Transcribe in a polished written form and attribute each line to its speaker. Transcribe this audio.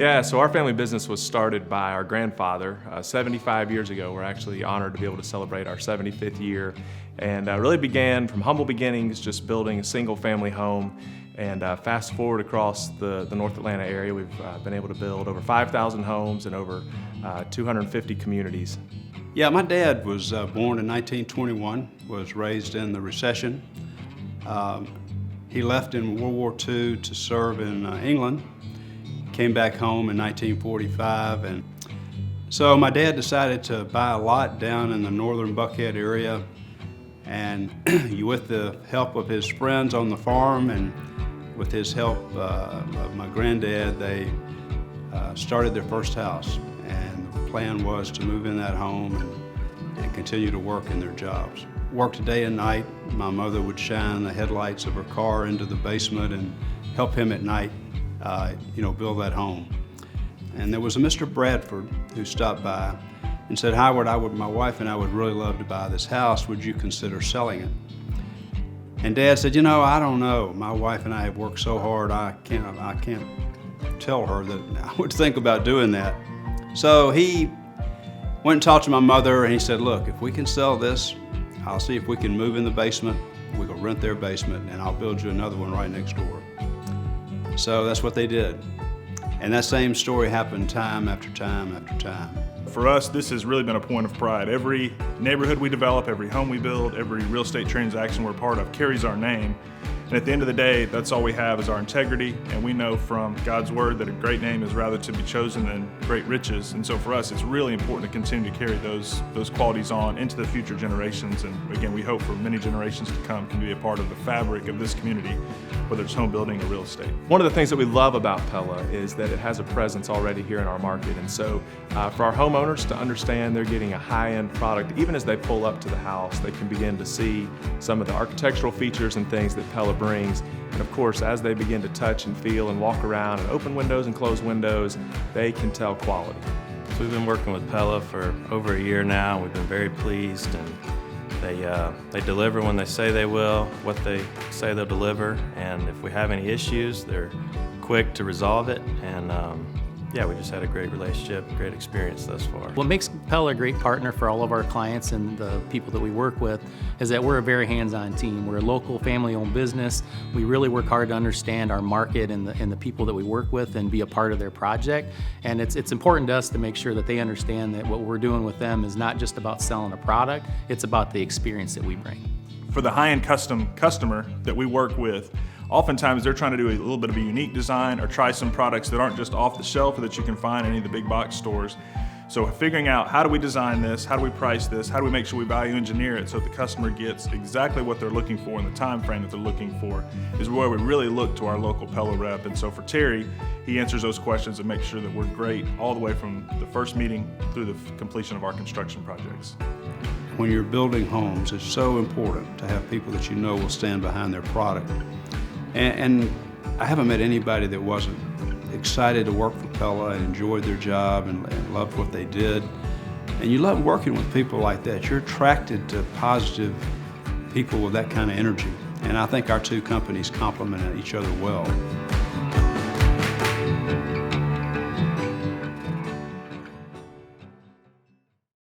Speaker 1: Yeah, so our family business was started by our grandfather 75 years ago. We're actually honored to be able to celebrate our 75th year, and really began from humble beginnings, just building a single family home. And fast forward across the North Atlanta area, we've been able to build over 5,000 homes and over 250 communities.
Speaker 2: Yeah, my dad was born in 1921, was raised in the recession. He left in World War II to serve in England, came back home in 1945, and so my dad decided to buy a lot down in the northern Buckhead area, and with the help of his friends on the farm and with his help of my granddad, they started their first house, and the plan was to move in that home and continue to work in their jobs. Worked day and night. My mother would shine the headlights of her car into the basement and help him at night, build that home. And there was a Mr. Bradford who stopped by and said, "Howard, my wife and I would really love to buy this house. Would you consider selling it?" And Dad said, "I don't know. My wife and I have worked so hard, I can't tell her that I would think about doing that." So he went and talked to my mother, and he said, "Look, if we can sell this, I'll see if we can move in the basement. We go rent their basement, and I'll build you another one right next door." So that's what they did. And that same story happened time after time after time.
Speaker 3: For us, this has really been a point of pride. Every neighborhood we develop, every home we build, every real estate transaction we're part of carries our name. And at the end of the day, that's all we have is our integrity. And we know from God's word that a great name is rather to be chosen than great riches. And so for us, it's really important to continue to carry those qualities on into the future generations. And again, we hope for many generations to come can be a part of the fabric of this community, whether it's home building or real estate.
Speaker 1: One of the things that we love about Pella is that it has a presence already here in our market. And so for our homeowners to understand they're getting a high-end product, even as they pull up to the house, they can begin to see some of the architectural features and things that Pella brings. And of course, as they begin to touch and feel and walk around and open windows and close windows, they can tell quality.
Speaker 4: So we've been working with Pella for over a year now. We've been very pleased, and they deliver when they say they will, what they say they'll deliver, and if we have any issues, they're quick to resolve it. And we just had a great relationship, great experience thus far.
Speaker 5: What makes Pella a great partner for all of our clients and the people that we work with is that we're a very hands-on team. We're a local family-owned business. We really work hard to understand our market and the people that we work with and be a part of their project. And it's important to us to make sure that they understand that what we're doing with them is not just about selling a product, it's about the experience that we bring.
Speaker 3: For the high-end custom customer that we work with, oftentimes they're trying to do a little bit of a unique design or try some products that aren't just off the shelf or that you can find in any of the big box stores. So figuring out how do we design this, how do we price this, how do we make sure we value engineer it so the customer gets exactly what they're looking for in the time frame that they're looking for is where we really look to our local Pella rep. And so for Terry, he answers those questions and makes sure that we're great all the way from the first meeting through the completion of our construction projects.
Speaker 2: When you're building homes, it's so important to have people that you know will stand behind their product. And I haven't met anybody that wasn't excited to work for Pella and enjoyed their job and loved what they did. And you love working with people like that. You're attracted to positive people with that kind of energy. And I think our two companies complement each other well.